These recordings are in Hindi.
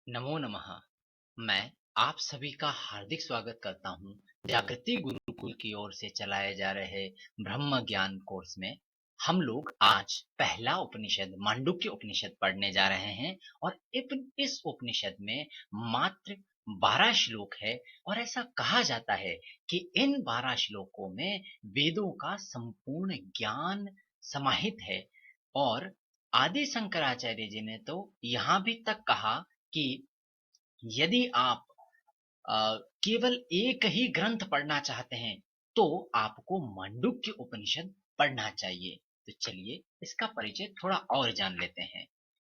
नमो नमः। मैं आप सभी का हार्दिक स्वागत करता हूँ जागृति गुरुकुल की ओर से चलाए जा रहे ब्रह्म ज्ञान कोर्स में। हम लोग आज पहला उपनिषद मांडुक्य उपनिषद पढ़ने जा रहे हैं और इस उपनिषद में मात्र 12 श्लोक है और ऐसा कहा जाता है कि इन 12 श्लोकों में वेदों का संपूर्ण ज्ञान समाहित है। और आदि शंकराचार्य जी ने तो यहाँ भी तक कहा कि यदि आप केवल एक ही ग्रंथ पढ़ना चाहते हैं तो आपको मांडुक्य उपनिषद पढ़ना चाहिए। तो चलिए इसका परिचय थोड़ा और जान लेते हैं।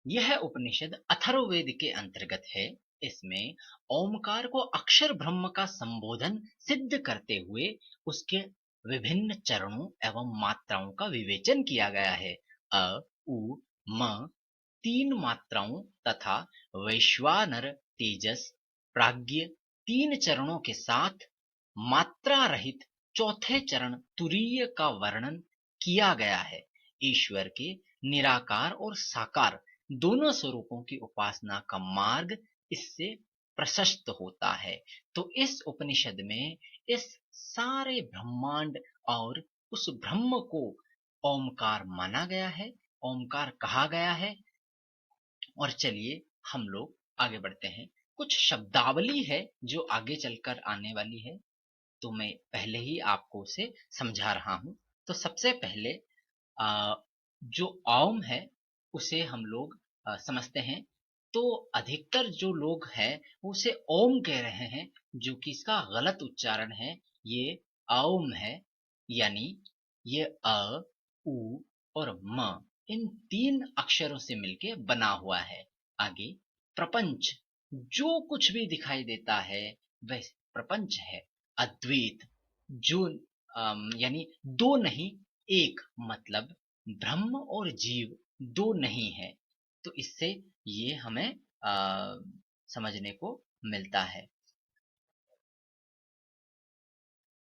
यह उपनिषद अथर्ववेद के अंतर्गत है। इसमें ओमकार को अक्षर ब्रह्म का संबोधन सिद्ध करते हुए उसके विभिन्न चरणों एवं मात्राओं का विवेचन किया गया है। अ उ म तीन मात्राओं तथा वैश्वानर तेजस प्राज्ञ तीन चरणों के साथ मात्रा रहित चौथे चरण तुरीय का वर्णन किया गया है। ईश्वर के निराकार और साकार दोनों स्वरूपों की उपासना का मार्ग इससे प्रशस्त होता है। तो इस उपनिषद में इस सारे ब्रह्मांड और उस ब्रह्म को ओमकार माना गया है, ओमकार कहा गया है। और चलिए हम लोग आगे बढ़ते हैं। कुछ शब्दावली है जो आगे चलकर आने वाली है, तो मैं पहले ही आपको उसे समझा रहा हूं। तो सबसे पहले आ, जो ओम है उसे हम लोग समझते हैं। तो अधिकतर जो लोग हैं वो उसे ओम कह रहे हैं, जो कि इसका गलत उच्चारण है। ये ओम है, यानी ये अ उ और म इन तीन अक्षरों से मिलके बना हुआ है। आगे प्रपंच, जो कुछ भी दिखाई देता है वह प्रपंच है। अद्वैत, जो यानी दो नहीं एक, मतलब ब्रह्म और जीव दो नहीं है। तो इससे ये हमें समझने को मिलता है।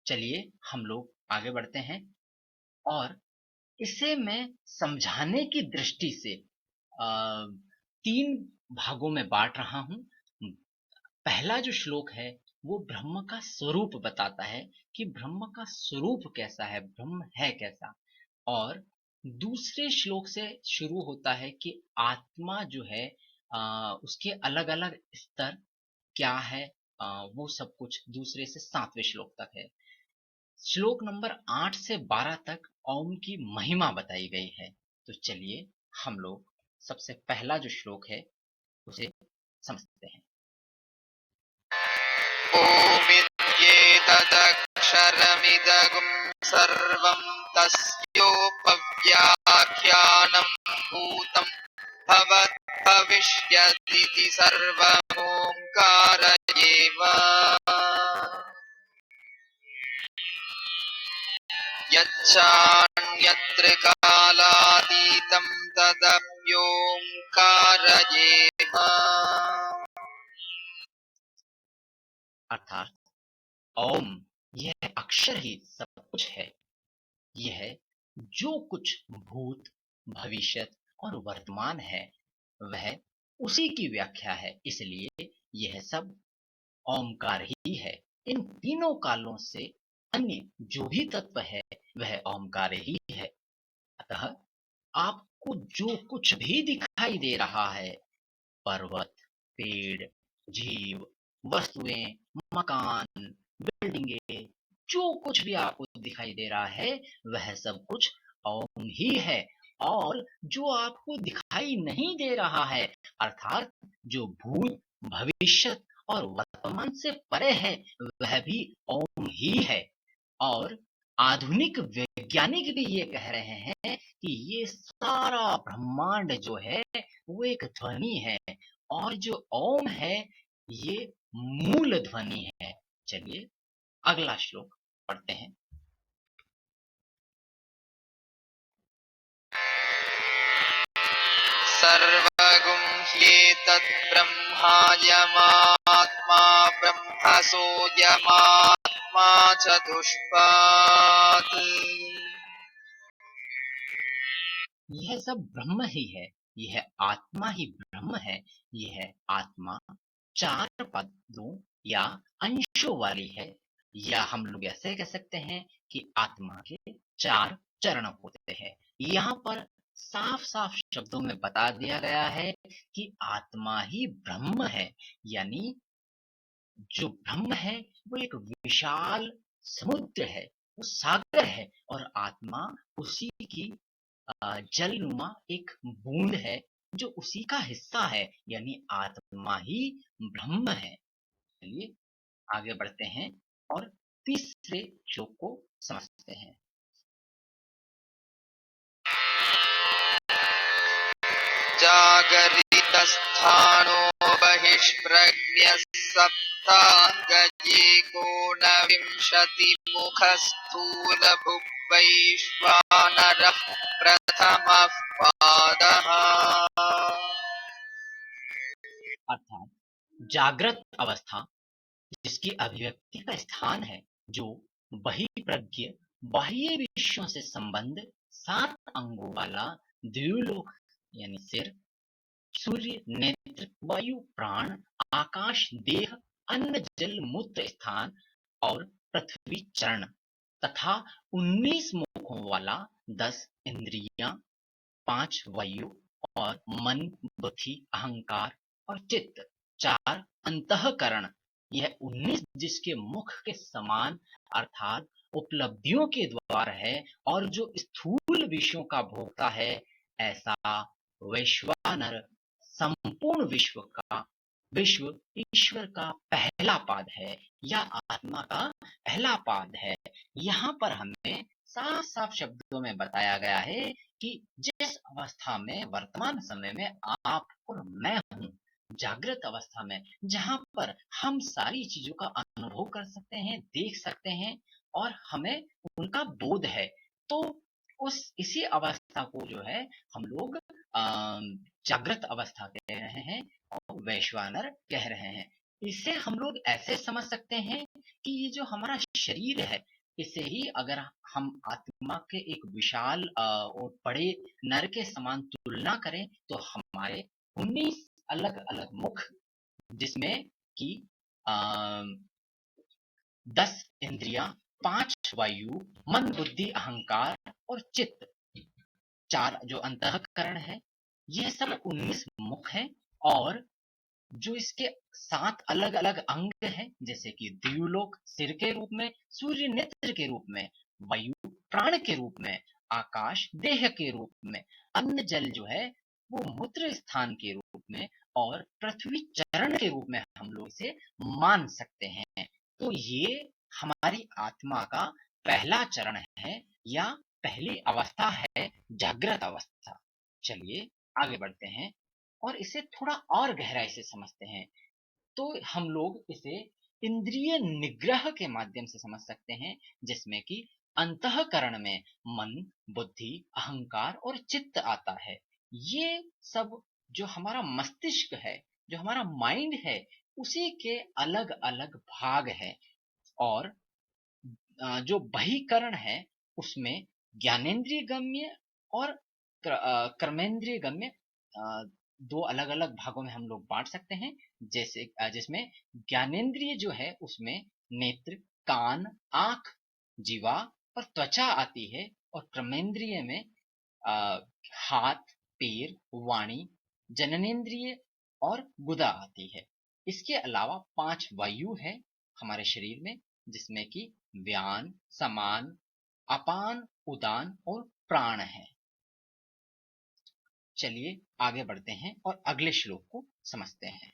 चलिए हम लोग आगे बढ़ते हैं और इसे मैं समझाने की दृष्टि से अ, तीन भागों में बांट रहा हूं। पहला जो श्लोक है वो ब्रह्म का स्वरूप बताता है कि ब्रह्म का स्वरूप कैसा है, ब्रह्म है कैसा। और दूसरे श्लोक से शुरू होता है कि आत्मा जो है उसके अलग अलग स्तर क्या है। वो सब कुछ दूसरे से 7वें श्लोक तक है। श्लोक नंबर 8 से 12 तक ओम की महिमा बताई गई है। तो चलिए हम लोग सबसे पहला जो श्लोक है उसे समझते हैं। ओमित्येतदक्षरमिदगुं सर्वं तस्योपव्याख्यानं भूतं भवद्भविष्यदिति सर्वमोङ्कार एव। यच्चान्यत्र कालातीतं तदप्योङ्कार एव। अर्थात ओम यह अक्षर ही सब कुछ है। यह जो कुछ भूत भविष्य और वर्तमान है वह उसी की व्याख्या है, इसलिए यह सब ओमकार ही है। इन तीनों कालों से अन्य जो भी तत्व है वह ओमकार ही है। अतः आपको जो कुछ भी दिखाई दे रहा है, पर्वत, पेड़, जीव, वस्तुएं, मकान, बिल्डिंगे, जो कुछ भी आपको दिखाई दे रहा है वह सब कुछ ओम ही है। और जो आपको दिखाई नहीं दे रहा है, अर्थात जो भूत भविष्य और वर्तमान से परे है, वह भी ओम ही है। और आधुनिक वैज्ञानिक भी ये कह रहे हैं कि ये सारा ब्रह्मांड जो है वो एक ध्वनि है और जो ओम है ये मूल ध्वनि है। चलिए अगला श्लोक पढ़ते हैं। सर्वगुं ह्येतत् ब्रह्मायमात्मा ब्रह्म सोऽयमात्मा चतुष्पात्। यह सब ब्रह्म ही है, यह आत्मा ही ब्रह्म है, यह आत्मा 4 पदों या अंशों वाली है, या हम लोग ऐसे कह सकते हैं कि आत्मा के 4 चरण होते हैं। यहाँ पर साफ-साफ शब्दों में बता दिया गया है कि आत्मा ही ब्रह्म है, यानी जो ब्रह्म है वो एक विशाल समुद्र है, वो सागर है, और आत्मा उसी की जलनुमा एक बूंद है जो उसी का हिस्सा है, यानी आत्मा ही ब्रह्म है। चलिए आगे बढ़ते हैं और तीसरे श्लोक को समझते हैं। जागरितस्थानो बहिष्प्रज्ञः सप्ताङ्गजेकोनविंशतिमुखस्थूलभुक् वैश्वानरः प्रथमः पादः। अर्थात जागृत अवस्था जिसकी अभिव्यक्ति का स्थान है, जो बहिप्रज्ञ बाह्य विषयों से संबंध 7 अंगों वाला द्व्यूलोक यानी सिर, सूर्य, नेत्र, वायु, प्राण, आकाश, देह, अन्न, जल, मूत्र स्थान और पृथ्वी चरण तथा 19 मुखों वाला 10 इंद्रियां, 5 वायु और मन, बुद्धि, अहंकार और चित्त, 4 अंतःकरण, यह 19 जिसके मुख के समान अर्थात उपलब्धियों के द्वार है और जो स्थूल विषयों का भोगता है, ऐसा वैश्वानर संपूर्ण विश्व ईश्वर का पहला पाद है या आत्मा का पहला पाद है। यहाँ पर हमें साफ साफ शब्दों में बताया गया है कि जिस अवस्था में वर्तमान समय में आप और मैं हूं, जागृत अवस्था में, जहां पर हम सारी चीजों का अनुभव कर सकते हैं, देख सकते हैं और हमें उनका बोध है, तो उस इसी अवस्था को जो है हम लोग जागृत अवस्था कह रहे हैं और वैश्वानर कह रहे हैं। इसे हम लोग ऐसे समझ सकते हैं कि ये जो हमारा शरीर है, इसे ही अगर हम आत्मा के एक विशाल और बड़े नर के समान तुलना करें, तो हमारे 19 अलग अलग मुख, जिसमें कि 10 इंद्रियां, 5 वायु, मन, बुद्धि, अहंकार और चित्त, 4 जो अंतःकरण है, ये सब 19 मुख हैं। और जो इसके 7 अलग अलग अंग हैं, जैसे कि द्यूलोक सिर के रूप में, सूर्य नेत्र के रूप में, वायु प्राण के रूप में, आकाश देह के रूप में, अन्न जल जो है वो मूत्र स्थान के रूप में, और पृथ्वी चरण के रूप में हम लोग इसे मान सकते हैं। तो ये हमारी आत्मा का पहला चरण है या पहली अवस्था है, जागृत अवस्था। चलिए आगे बढ़ते हैं और इसे थोड़ा और गहराई से समझते हैं। तो हम लोग इसे इंद्रिय निग्रह के माध्यम से समझ सकते हैं, जिसमें कि अंतःकरण में मन, बुद्धि, अहंकार और चित्त आता है। ये सब जो हमारा मस्तिष्क है, जो हमारा माइंड है, उसी के अलग अलग भाग है। और जो बहिकरण है उसमें ज्ञानेन्द्रिय गम्य और कर्मेंद्रिय गम्य, दो अलग अलग भागों में हम लोग बांट सकते हैं। जैसे जिसमें ज्ञानेन्द्रिय जो है उसमें नेत्र, कान, आंख, जीवा और त्वचा आती है, और कर्मेंद्रिय में अ, हाथ, पैर, वाणी, जननेन्द्रिय और गुदा आती है। इसके अलावा 5 वायु है हमारे शरीर में, जिसमें कि व्यान, समान, अपान, उदान और प्राण है। चलिए आगे बढ़ते हैं और अगले श्लोक को समझते हैं।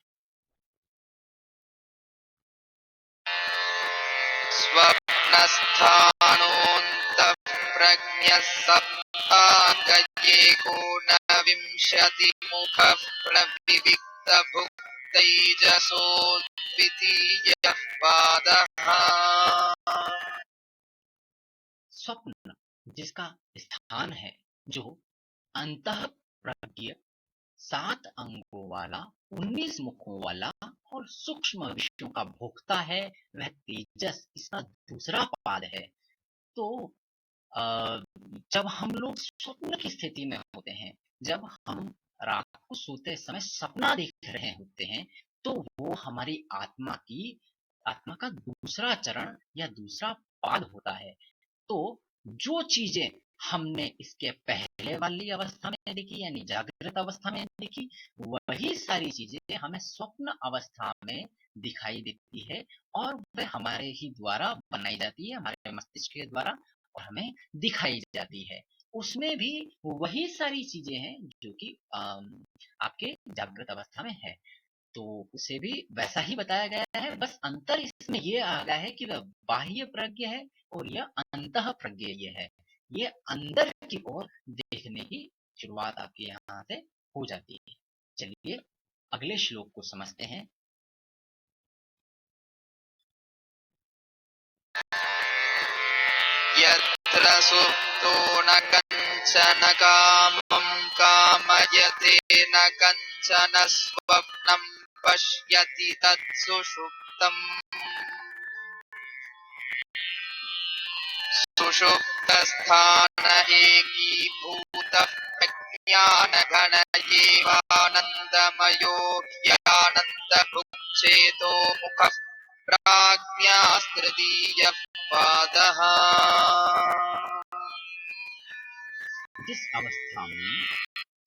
स्वप्नस्थानोऽन्तःप्रज्ञः सप्ताङ्गजेकोनविंशतिमुखः प्रविविक्तभुक् तैजसो द्वितीयः पादः। स्वप्न जिसका स्थान है, जो अंतः प्रज्ञ 7 अंगों वाला, 19 मुखों वाला और सूक्ष्म विषयों का भोक्ता है, वह तेजस इसका दूसरा पाद है। तो जब हम लोग स्वप्न की स्थिति में होते हैं, जब हम रात को सोते समय सपना देख रहे होते हैं, तो वो हमारी आत्मा का दूसरा चरण या दूसरा पाद होता है। तो जो चीजें हमने इसके पहले वाली अवस्था में देखी यानी जागृत अवस्था में देखी, वही सारी चीजें हमें स्वप्न अवस्था में दिखाई देती है और वह हमारे ही द्वारा बनाई जाती है, हमारे मस्तिष्क के द्वारा, और हमें दिखाई जाती है। उसमें भी वही सारी चीजें हैं जो कि आपके जागृत अवस्था में है। तो उसे भी वैसा ही बताया गया है, बस अंतर इसमें ये आ गया है कि वह बाह्य प्रज्ञ है और यह अंतः प्रज्ञ ये है। ये अंदर की ओर देखने की शुरुआत आपके यहाँ से हो जाती है। चलिए अगले श्लोक को समझते हैं। यत्र सुप्तो न कञ्चन कामं कामयते न कञ्चन स्वप्नं पश्यति तत् सुषुप्तम् सुषुप्तस्थान एकीभूतः प्रज्ञानघन एवानन्दमयो यानन्दभुक्छेदो मुखः प्राज्ञास्तृतीयः पादः। जिस अवस्था में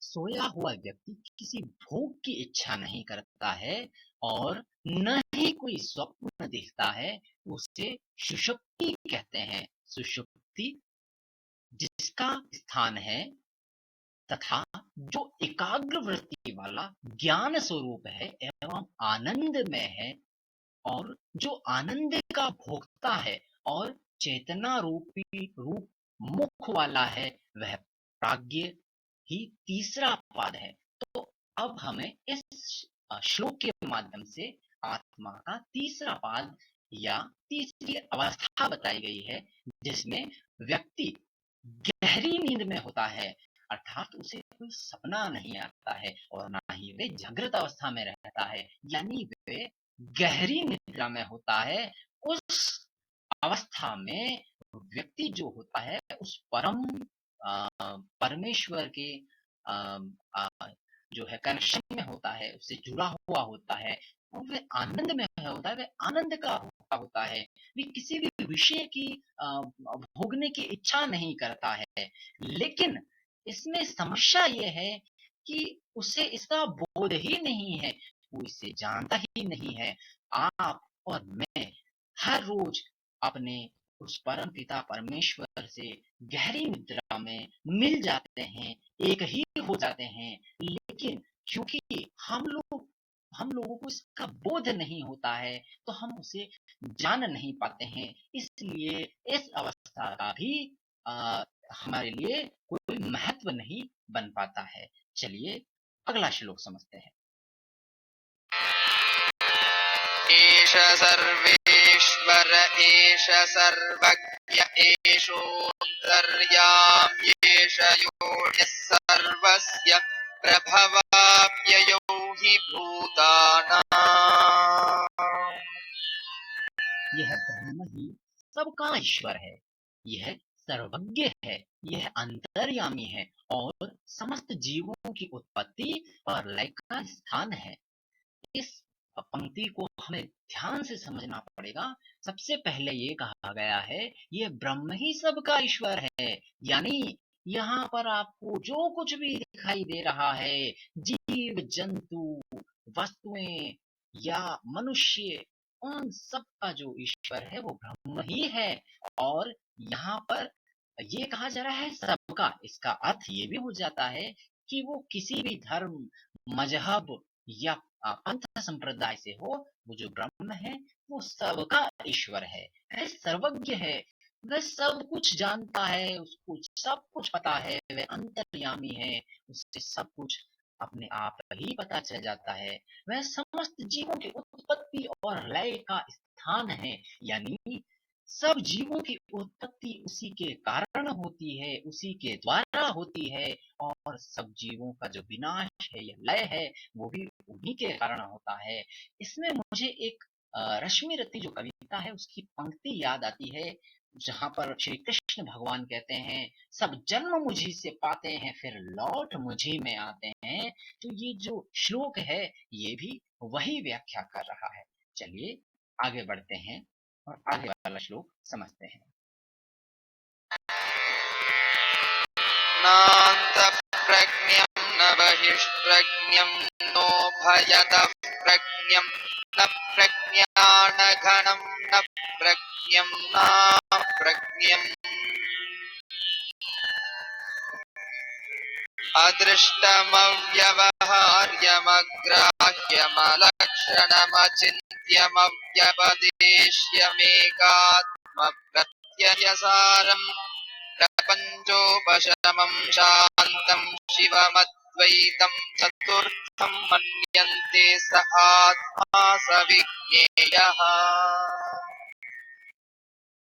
सोया हुआ व्यक्ति किसी भोग की इच्छा नहीं करता है और न ही कोई स्वप्न देखता है, उसे सुषुप्ति कहते हैं। सुषुप्ति जिसका स्थान है तथा जो एकाग्र वृत्ति वाला ज्ञान स्वरूप है एवं आनंद में है, और जो आनंद का भोगता है और चेतना रूपी रूप मुख वाला है, वह प्राज्ञ ही तीसरा पाद है। तो अब हमें इस श्लोक के माध्यम से आत्मा का तीसरा पाद या तीसरी अवस्था बताई गई है, जिसमें व्यक्ति गहरी नींद में होता है, अर्थात उसे कोई सपना नहीं आता है और ना ही वे जागृत अवस्था में रहता है, यानी वे गहरी निद्रा में होता है। उस अवस्था में व्यक्ति जो होता है उस परम परमेश्वर के जो है कनेक्शन में होता है, उससे जुड़ा हुआ होता है, और वे आनंद में होता है, वे आनंद का होता है। वे किसी भी विषय की भोगने की इच्छा नहीं करता है। लेकिन इसमें समस्या ये है कि उसे इसका बोध ही नहीं है, वो इसे जानता ही नहीं है। आप और मैं हर रोज अपने उस परम पिता परमेश्वर से गहरी निद्रा में मिल जाते हैं, एक ही हो जाते हैं, लेकिन क्योंकि हम लोगों को इसका बोध नहीं होता है, तो हम उसे जान नहीं पाते हैं। इसलिए इस अवस्था का भी आ, हमारे लिए कोई महत्व नहीं बन पाता है। चलिए अगला श्लोक समझते हैं। एष सर्वेश्वर एष सर्वज्ञ एषोऽन्तर्यामी एष योनिः सर्वस्य प्रभवाप्ययौ हि भूतानाम्। यह ब्रह्म ही सबका ईश्वर है, यह सर्वज्ञ है, यह अंतर्यामी है और समस्त जीवों की उत्पत्ति और लय का स्थान है। इस पंक्ति को हमें ध्यान से समझना पड़ेगा। सबसे पहले ये कहा गया है ये ब्रह्म ही सबका ईश्वर है, यानी यहाँ पर आपको जो कुछ भी दिखाई दे रहा है, जीव जंतु वस्तुएं या मनुष्य, उन सब का जो ईश्वर है वो ब्रह्म ही है। और यहाँ पर ये कहा जा रहा है सबका, इसका अर्थ ये भी हो जाता है कि वो किसी भी धर्म मजहब या पंथ संप्रदाय से हो, वो जो ब्रह्म है वो सबका ईश्वर है, वह सर्वज्ञ है, वह सब कुछ जानता है, उसको सब कुछ पता है, वह अंतर्यामी है, उससे सब कुछ अपने आप ही पता चल जाता है। वह समस्त जीवों की उत्पत्ति और लय का स्थान है, यानी सब जीवों की उत्पत्ति उसी के कारण होती है, उसी के द्वारा होती है, और सब जीवों का जो विनाश है या लय है वो भी उन्हीं के कारण होता है। इसमें मुझे एक रश्मि रत्ती जो कविता है उसकी पंक्ति याद आती है, जहां पर श्री कृष्ण कृष्ण भगवान कहते हैं सब जन्म मुझी से पाते हैं फिर लौट मुझी में आते हैं। तो ये जो श्लोक है ये भी वही व्याख्या कर रहा है। चलिए आगे बढ़ते हैं और आगे वाला श्लोक समझते हैं। नान्तप्रज्ञं न बहिष्प्रज्ञं नो भयतः प्रज्ञं न प्रज्ञानघनं न प्रज्ञं नाप्रज्ञम् अदृष्टमव्यवहार्यमग्राह्यमलक्षणमचिन्त्यमव्यपदेश्यमेकात्मप्रत्ययसारम् प्रपञ्चोपशमं शान्तं शिवमद्वैतं चतुर्थं मन्यन्ते स आत्मा स विज्ञेयः।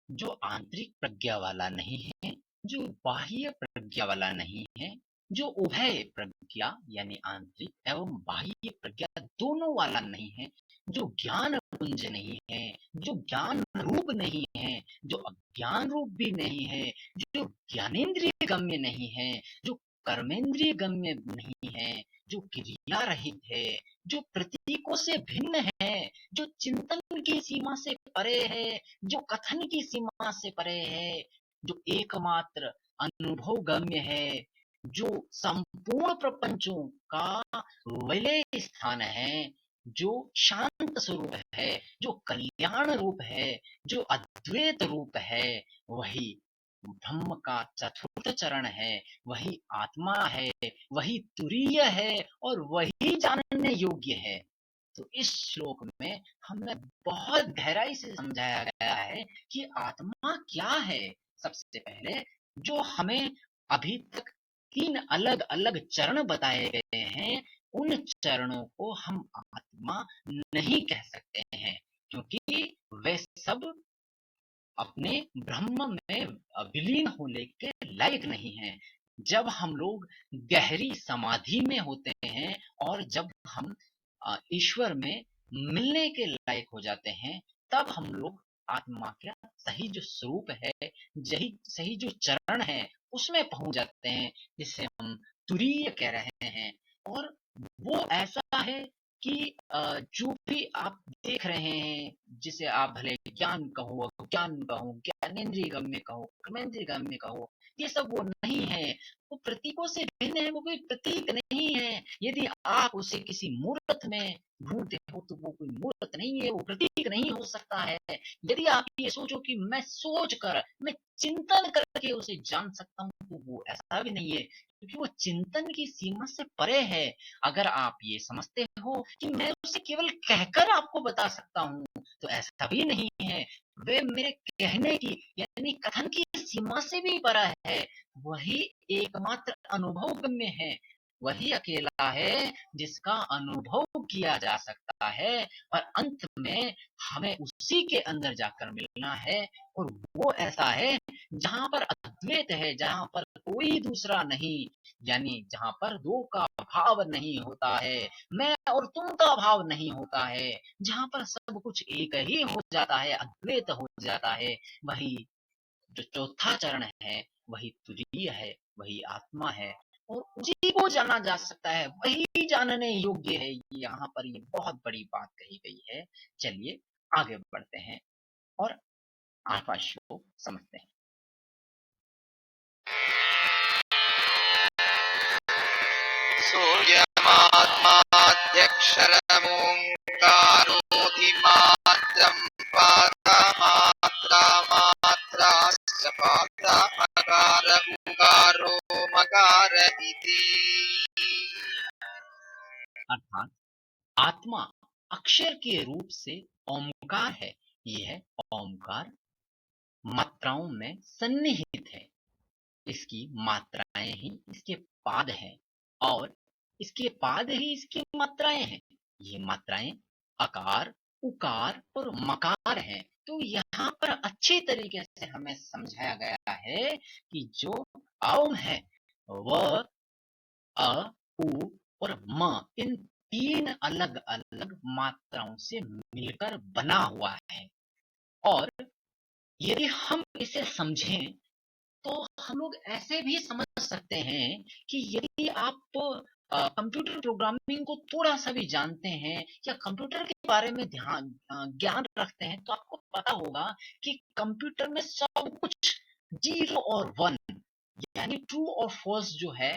जो आंतरिक प्रज्ञा वाला नहीं है, जो बाह्य प्रज्ञा वाला नहीं है, जो उभय प्रज्ञा यानी आंतरिक एवं बाह्य प्रज्ञा दोनों वाला नहीं है, जो ज्ञान पुंज नहीं है, जो ज्ञान रूप नहीं है, जो अज्ञान रूप भी नहीं है, जो ज्ञानेन्द्रिय गम्य नहीं है, जो कर्मेंद्रिय गम्य नहीं है, जो क्रिया रहित है, जो प्रतीकों से भिन्न है, जो चिंतन की सीमा से परे है, जो कथन की सीमा से परे है, जो एकमात्र अनुभव गम्य है, जो संपूर्ण प्रपंचों का विलय स्थान है, जो शांत स्वरूप है, जो कल्याण रूप है, जो अद्वैत रूप है, वही ब्रह्म का चतुर्थ चरण है, वही आत्मा है, वही तुरीय है और वही जानने योग्य है। तो इस श्लोक में हमें बहुत गहराई से समझाया गया है कि आत्मा क्या है। सबसे पहले जो हमें अभी तक 3 अलग-अलग चरण बताए गए हैं, उन चरणों को हम आत्मा नहीं कह सकते हैं, क्योंकि वे सब अपने ब्रह्म में विलीन होने के लायक नहीं है। जब हम लोग गहरी समाधि में होते हैं और जब हम ईश्वर में मिलने के लायक हो जाते हैं, तब हम लोग आत्मा का सही जो स्वरूप है, सही जो चरण है, उसमें पहुंच जाते हैं, जिसे हम तुरीय कह रहे हैं। और वो ऐसा है कि जो भी आप देख रहे हैं, जिसे आप भले ज्ञान कहो, अज्ञान कहो, ज्ञानेन्द्रिय गम्य कहो, कर्मेंद्रिय गम्य कहो, ये सब वो नहीं है। वो प्रतीकों से भिन्न है, वो कोई प्रतीक नहीं है। यदि आप उसे किसी मूर्त में ढूंढते हो तो वो कोई मूर्त नहीं है, वो प्रतीक नहीं हो सकता है। यदि आप ये सोचो कि मैं सोच कर, मैं चिंतन करके उसे जान सकता हूँ, तो वो ऐसा भी नहीं है, क्योंकि वो चिंतन की सीमा से परे है। अगर आप ये समझते हो कि मैं उसे केवल कहकर आपको बता सकता हूँ, तो ऐसा भी नहीं है। वे मेरे कहने की यानी कथन की सीमा से भी परा है। वही एकमात्र अनुभव गम्य है, वही अकेला है जिसका अनुभव किया जा सकता है, और अंत में हमें उसी के अंदर जाकर मिलना है। और वो ऐसा है जहां पर अद्वैत है, जहां पर कोई दूसरा नहीं, यानी जहां पर दो का भाव नहीं होता है, मैं और तुम का भाव नहीं होता है, जहां पर सब कुछ एक ही हो जाता है, अद्वैत हो जाता है। वही जो चौथा चरण है, वही तुरीय है, वही आत्मा है, और उसी को जाना जा सकता है, वही जानने योग्य है। यहाँ पर ये बहुत बड़ी बात कही गई है। चलिए आगे बढ़ते हैं और 8वां श्लोक समझते हैं। सूर्यमात्माध्यक्षरमोङ्कारोऽधिमात्रं पादमात्रामात्राश्च पादा अकार उकारो मकार इति। अर्थात आत्मा अक्षर के रूप से ओमकार है। यह ओमकार मात्राओं में सन्निहित है, इसकी मात्राएं ही इसके पाद हैं, और इसके पाद ही इसकी मात्राएं हैं। ये मात्राएं अकार, उकार और मकार हैं। तो यहाँ पर अच्छी तरीके से हमें समझाया गया है कि जो ओम है वह अ, उ और म, इन 3 अलग अलग मात्राओं से मिलकर बना हुआ है। और यदि हम इसे समझें तो हम लोग ऐसे भी समझ सकते हैं कि यदि आप कंप्यूटर प्रोग्रामिंग को थोड़ा-सा भी जानते हैं या कंप्यूटर के बारे में ज्ञान रखते हैं, तो आपको पता होगा कि कंप्यूटर में सब कुछ 0 और 1 यानी ट्रू और फॉल्स जो है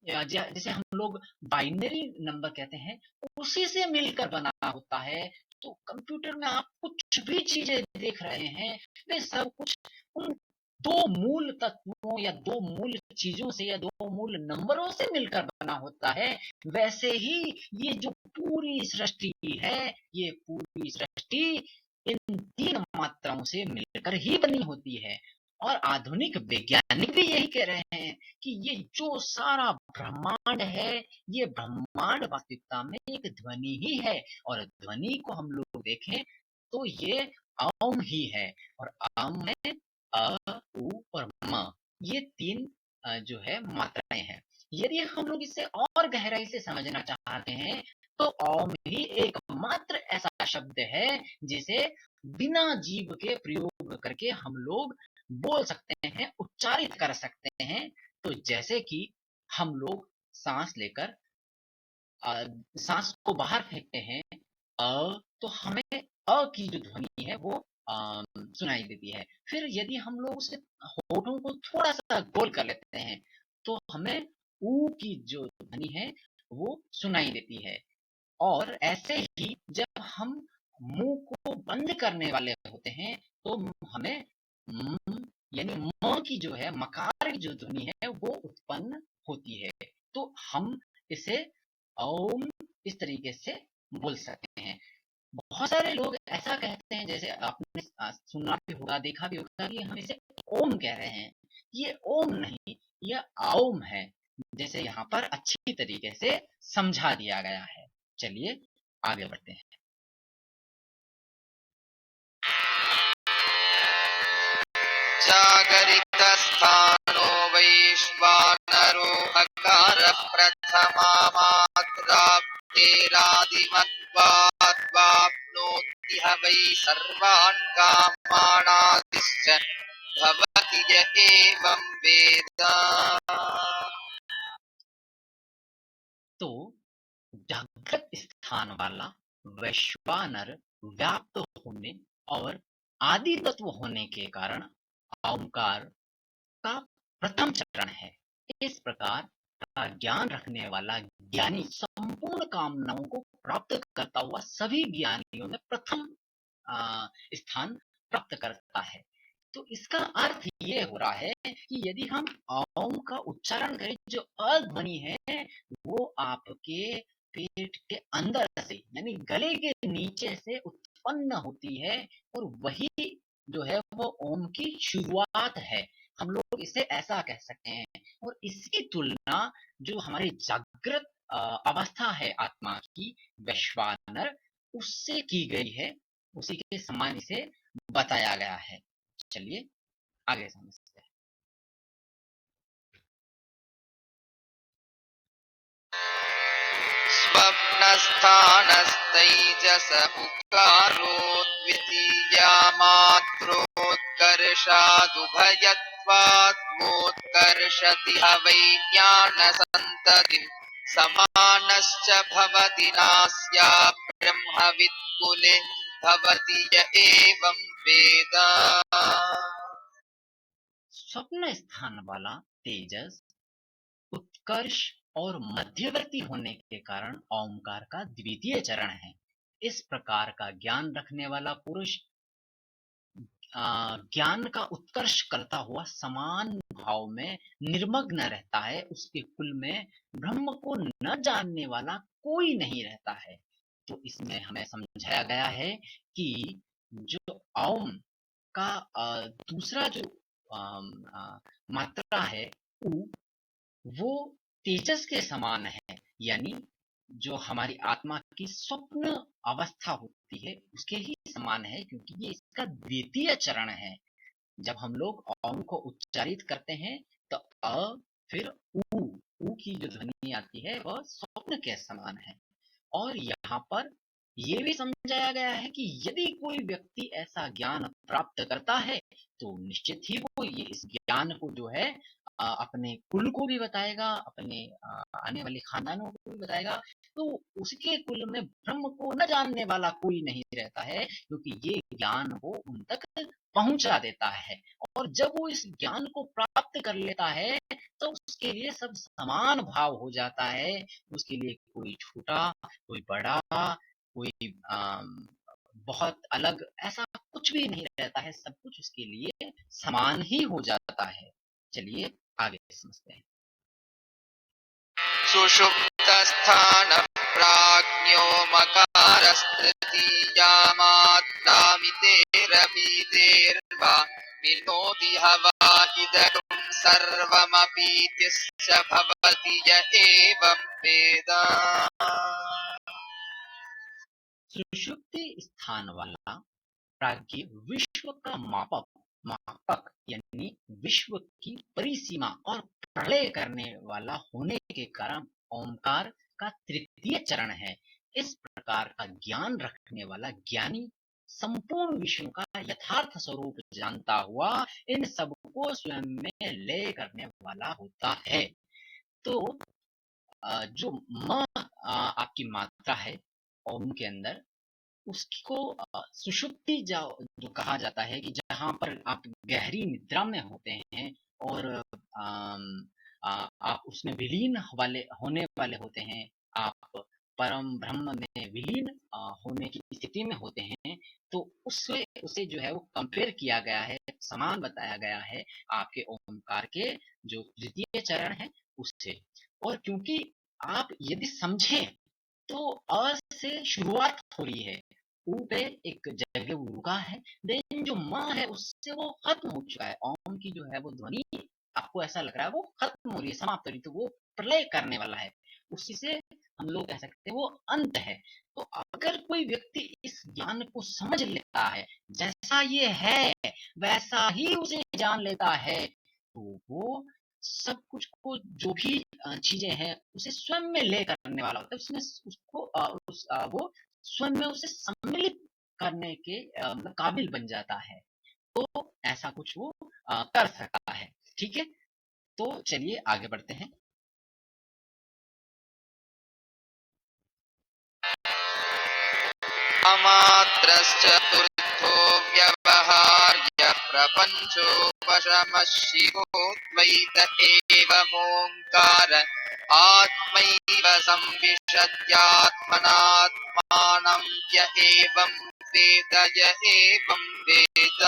या जैसे हम लोग बाइनरी नंबर कहते हैं, उसी से मिलकर बना होता है। तो कंप्यूटर में आप कुछ भी चीजें देख रहे हैं, वे सब कुछ उन दो मूल तत्वों या दो मूल चीजों से या दो मूल नंबरों से मिलकर बना होता है। वैसे ही ये जो पूरी सृष्टि है, ये पूरी सृष्टि इन तीन मात्राओं से मिलकर ही बनी होती है। और आधुनिक वैज्ञानिक भी यही कह रहे हैं कि ये जो सारा ब्रह्मांड है, ये ब्रह्मांड वास्तविकता में एक ध्वनि ही है। और ध्वनि को हम लोग देखें तो ये ओम ही है। और ओम में अ, उ और म, ये तीन जो है मात्राएं हैं। यदि हम लोग इसे और गहराई से समझना चाहते हैं, तो ओम ही एकमात्र ऐसा शब्द है जिसे बिना जीव के प्रयोग करके हम लोग बोल सकते हैं, उच्चारित कर सकते हैं। तो जैसे कि हम लोग सांस लेकर अ, सांस को बाहर फेंकते हैं, तो हमें की जो ध्वनि है वो सुनाई देती है। फिर यदि हम लोग उसे होठों को थोड़ा सा गोल कर लेते हैं, तो हमें ऊ की जो ध्वनि है वो सुनाई देती है। और ऐसे ही जब हम मुंह को बंद करने वाले होते हैं, तो हमें यानी म की जो है मकार की जो ध्वनि है वो उत्पन्न होती है। तो हम इसे ओम इस तरीके से बोल सकते हैं। बहुत सारे लोग ऐसा कहते हैं, जैसे आपने सुना भी होगा, देखा भी होगा कि हम इसे ओम कह रहे हैं। ये ओम नहीं, ये ओम है, जैसे यहाँ पर अच्छी तरीके से समझा दिया गया है। चलिए आगे बढ़ते हैं। जागरितस्थानो वैश्वानरो अकार प्रथमा मात्राप्तेरादिमत्वात् वाप्नोति ह वै सर्वान् कामानादिश्च भवति य एवं वेद। तो जागृत स्थान वाला वैश्वानर व्याप्त होने और आदि तत्व होने के कारण ओंकार का प्रथम चरण है। इस प्रकार का ज्ञान रखने वाला ज्ञानी संपूर्ण कामनाओं को प्राप्त करता हुआ सभी ज्ञानियों में प्रथम स्थान प्राप्त करता है। तो इसका अर्थ ये हो रहा है कि यदि हम ओम का उच्चारण करें, जो अध्वनि है वो आपके पेट के अंदर से यानी गले के नीचे से उत्पन्न होती है, और वही जो है वो ओम की शुरुआत है। हम लोग इसे ऐसा कह सकते हैं। और इसकी तुलना जो हमारी जागृत अवस्था है आत्मा की, वैश्वानर, उससे की गई है। उसी के समान इसे बताया गया है। चलिए आगे समझते हैं। स्वप्नस्थानस्तैजस उकारो द्वितीया मात्रोत्कर्षादुभयत्वात्मोत्कर्षति ह वै ज्ञानसन्ततिं समानश्च भवति नास्या ब्रह्मवित्कुले भवति य एवं वेद। स्वप्न स्थान वाला तेजस उत्कर्ष और मध्यवर्ती होने के कारण ओंकार का द्वितीय चरण है। इस प्रकार का ज्ञान रखने वाला पुरुष ज्ञान का उत्कर्ष करता हुआ समान भाव में निर्मग्न रहता है। उसके कुल में ब्रह्म को न जानने वाला कोई नहीं रहता है। तो इसमें हमें समझाया गया है कि जो ओम का दूसरा जो मात्रा है उ, वो तेजस के समान है। यानी जो हमारी आत्मा की स्वप्न अवस्था होती है उसके ही समान है, क्योंकि ये इसका द्वितीय चरण है। जब हम लोग ओम को उच्चारित करते हैं, तो फिर ऊ की जो ध्वनि आती है वह स्वप्न के समान है। और यहाँ पर ये भी समझाया गया है कि यदि कोई व्यक्ति ऐसा ज्ञान प्राप्त करता है तो निश्चित ही वो ये इस ज्ञान को जो है अपने कुल को भी बताएगा, अपने आने वाले खानदानों को भी बताएगा। तो उसके कुल में ब्रह्म को न जानने वाला कोई नहीं रहता है, क्योंकि ये ज्ञान वो उन तक पहुंचा देता है। और जब वो इस ज्ञान को प्राप्त कर लेता है तो उसके लिए सब समान भाव हो जाता है। उसके लिए कोई छोटा, कोई बड़ा, कोई बहुत अलग ऐसा कुछ भी नहीं रहता है, सब कुछ उसके लिए समान ही हो जाता है। चलिए आगे समझते हैं। सुषुप्तस्थान प्राज्ञो मकारस्तृतीयामात्रामितेरभिधेर्वा विनोति हवा इदं सर्वमपीत्यस्य भवति य एवं वेद। सुषुप्ति स्थान वाला प्राज्ञ विश्व का मापक यानी विश्व की परिसीमा और प्रलय करने वाला होने के कारण ओंकार का तृतीय चरण है। इस प्रकार का ज्ञान रखने वाला ज्ञानी संपूर्ण विश्व का यथार्थ स्वरूप जानता हुआ इन सबको स्वयं में लय करने वाला होता है। तो जो आपकी मात्रा है ओम के अंदर, उसको सुषुप्ति जो कहा जाता है कि जहाँ पर आप गहरी निद्रा में होते हैं और आप उसमें विलीन वाले होने वाले होते हैं, आप परम ब्रह्म में विलीन होने की स्थिति में होते हैं। तो उससे उसे जो है वो कंपेयर किया गया है, समान बताया गया है आपके ओमकार के जो द्वितीय चरण है उससे। और क्योंकि आप यदि समझें तो अ से शुरुआत हो रही है, ऊ पे एक जगह वो रुका है, देन जो माँ है उससे वो खत्म हो चुका है। ओम की जो है वो ध्वनि आपको ऐसा लग रहा है वो खत्म हो रही है, समाप्त हो रही, तो वो प्रलय करने वाला है। उसी से हम लोग कह सकते हैं वो अंत है। तो अगर कोई व्यक्ति इस ज्ञान को समझ लेता है, जैसा ये है वैसा ही उसे जान लेता है, तो वो सब कुछ को जो भी चीजें हैं उसे स्वयं में ले करने वाला होता है। उसमें उसको वो स्वयं में उसे सम्मिलित करने के मतलब काबिल बन जाता है। तो ऐसा कुछ वो कर सकता है। ठीक है, तो चलिए आगे बढ़ते हैं। अमात्रश्चतुर्थो व्यवहार्य प्रपञ्चोपशमशिवोऽद्वैत एवमोङ्कार आत्मैव संविशत्यात्मनात्मानं य एवं वेद य एवं वेद।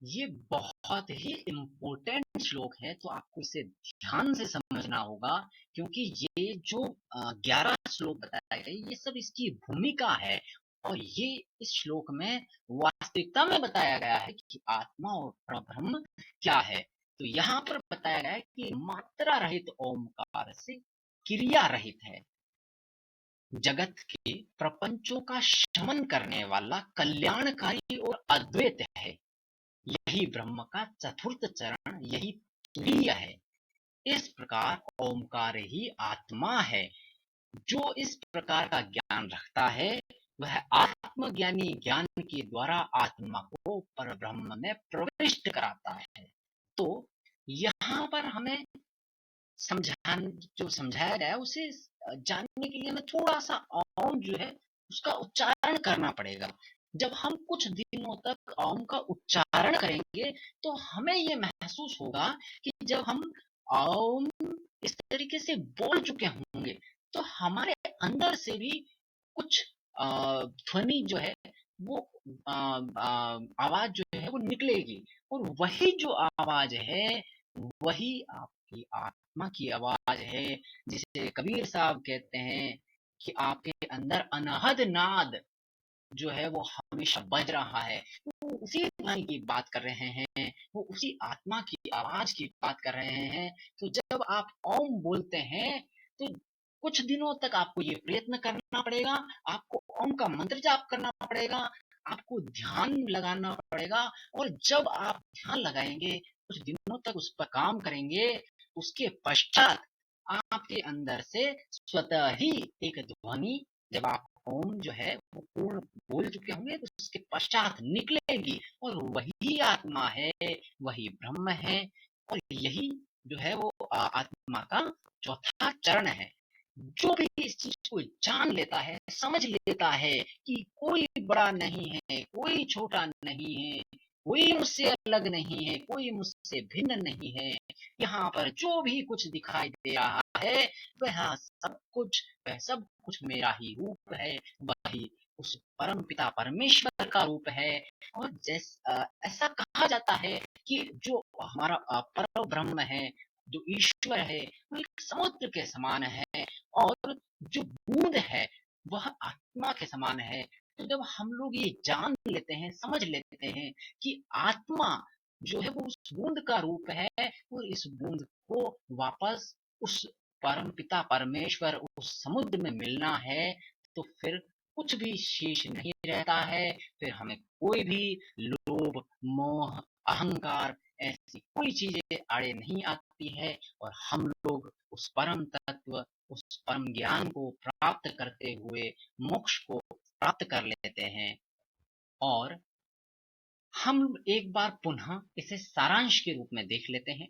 ये बहुत ही इम्पोर्टेंट श्लोक है, तो आपको इसे ध्यान से समझना होगा, क्योंकि ये जो 11 श्लोक बताए गए ये सब इसकी भूमिका है। और ये इस श्लोक में वास्तविकता में बताया गया है कि आत्मा और परब्रह्म क्या है। तो यहाँ पर बताया गया है कि मात्रा रहित ओमकार से क्रिया रहित है, जगत के प्रपंचों का शमन करने वाला कल्याणकारी और अद्वैत है। यही ब्रह्म का चतुर्थ चरण, यही तुरीय है। इस प्रकार ओमकार ही आत्मा है। जो इस प्रकार का ज्ञान रखता है वह आत्मज्ञानी ज्ञान के द्वारा आत्मा को परब्रह्म में प्रविष्ट कराता है। तो यहाँ पर हमें समझान जो समझाया गया है उसे जानने के लिए हमें थोड़ा सा ओम जो है उसका उच्चारण करना पड़ेगा। जब हम कुछ दिनों तक ओम का उच्चारण करेंगे तो हमें ये महसूस होगा कि जब हम ओम इस तरीके से बोल चुके होंगे तो हमारे अंदर से भी कुछ ध्वनि जो है वो आवाज जो है वो निकलेगी। और वही जो आवाज है वही आपकी आत्मा की आवाज है, जिसे कबीर साहब कहते हैं कि आपके अंदर अनहद नाद जो है वो हमेशा बज रहा है। वो उसी ध्वनि की बात कर रहे हैं, वो उसी आत्मा की आवाज की बात कर रहे हैं। तो जब आप ओम बोलते हैं तो कुछ दिनों तक आपको ये प्रयत्न करना पड़ेगा, आपको ओम का मंत्र जाप करना पड़ेगा, आपको ध्यान लगाना पड़ेगा। और जब आप ध्यान लगाएंगे, कुछ दिनों तक उस पर काम करेंगे, उसके पश्चात आपके अंदर से स्वतः ही एक ध्वनि, जब आप ओम जो है वो पूर्ण बोल चुके होंगे तो उसके पश्चात निकलेगी, और वही आत्मा है, वही ब्रह्म है। और यही जो है वो आत्मा का चौथा चरण है। जो भी इस चीज को जान लेता है, समझ लेता है कि कोई बड़ा नहीं है, कोई छोटा नहीं है, कोई मुझसे अलग नहीं है, कोई मुझसे भिन्न नहीं है, यहाँ पर जो भी कुछ दिखाई दे रहा है वह सब कुछ मेरा ही रूप है, वही उस परम पिता परमेश्वर का रूप है। और ऐसा कहा जाता है कि जो हमारा परम ब्रह्म है, जो ईश्वर है, वो एक समुद्र के समान है, और जो बूंद है वह आत्मा के समान है। तो जब हम लोग ये जान लेते हैं, समझ लेते हैं कि आत्मा जो है वो उस बूंद का रूप है, और इस बूंद को वापस उस परम पिता परमेश्वर, उस समुद्र में मिलना है, तो फिर कुछ भी शेष नहीं रहता है। फिर हमें कोई भी लोभ, मोह, अहंकार, ऐसी कोई चीजें आड़े नहीं आती है, और हम लोग उस परम तत्व, उस परम ज्ञान को प्राप्त करते हुए मोक्ष को प्राप्त कर लेते हैं। और हम एक बार पुनः इसे सारांश के रूप में देख लेते हैं।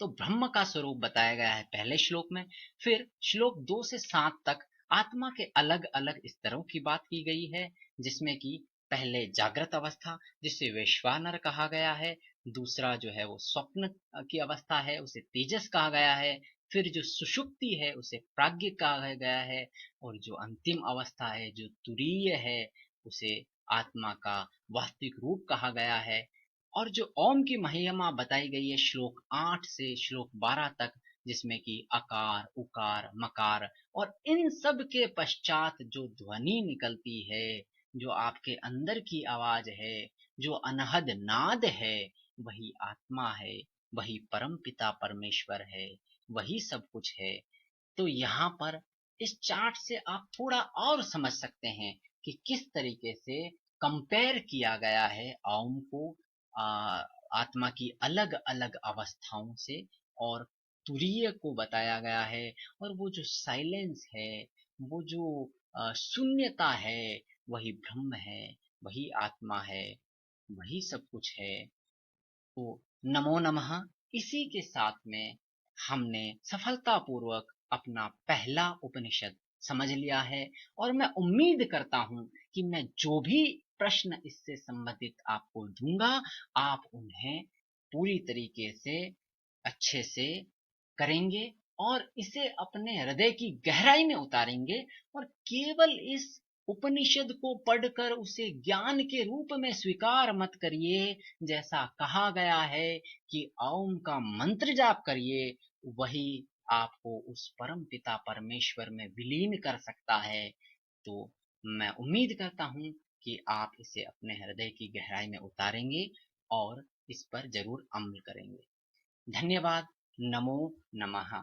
तो ब्रह्म का स्वरूप बताया गया है पहले श्लोक में। फिर श्लोक 2 से 7 तक आत्मा के अलग अलग स्तरों की बात की गई है, जिसमें कि पहले जागृत अवस्था, जिसे वैश्वानर कहा गया है। दूसरा जो है वो स्वप्न की अवस्था है, उसे तेजस कहा गया है। फिर जो सुषुप्ति है उसे प्राज्ञ कहा गया है। और जो अंतिम अवस्था है, जो तुरीय है, उसे आत्मा का वास्तविक रूप कहा गया है। और जो ओम की महिमा बताई गई है श्लोक 8 से श्लोक 12 तक, जिसमें कि अकार, उकार, मकार, और इन सब के पश्चात जो ध्वनि निकलती है, जो आपके अंदर की आवाज है, जो अनहद नाद है, वही आत्मा है, वही परम पिता परमेश्वर है, वही सब कुछ है। तो यहाँ पर इस चार्ट से आप थोड़ा और समझ सकते हैं कि किस तरीके से कंपेयर किया गया है ओम को आ, आत्मा की अलग अलग अवस्थाओं से, और तुरीय को बताया गया है। और वो जो साइलेंस है, वो जो शून्यता है, वही ब्रह्म है, वही आत्मा है, वही सब कुछ है। तो नमो नमः। इसी के साथ में हमने सफलतापूर्वक अपना पहला उपनिषद समझ लिया है, और मैं उम्मीद करता हूँ कि मैं जो भी प्रश्न इससे संबंधित आपको दूंगा, आप उन्हें पूरी तरीके से अच्छे से करेंगे, और इसे अपने हृदय की गहराई में उतारेंगे। और केवल इस उपनिषद को पढ़कर उसे ज्ञान के रूप में स्वीकार मत करिए। जैसा कहा गया है कि ओम का मंत्र जाप करिए, वही आपको उस परम पिता परमेश्वर में विलीन कर सकता है। तो मैं उम्मीद करता हूँ कि आप इसे अपने हृदय की गहराई में उतारेंगे और इस पर जरूर अमल करेंगे। धन्यवाद। नमो नमः।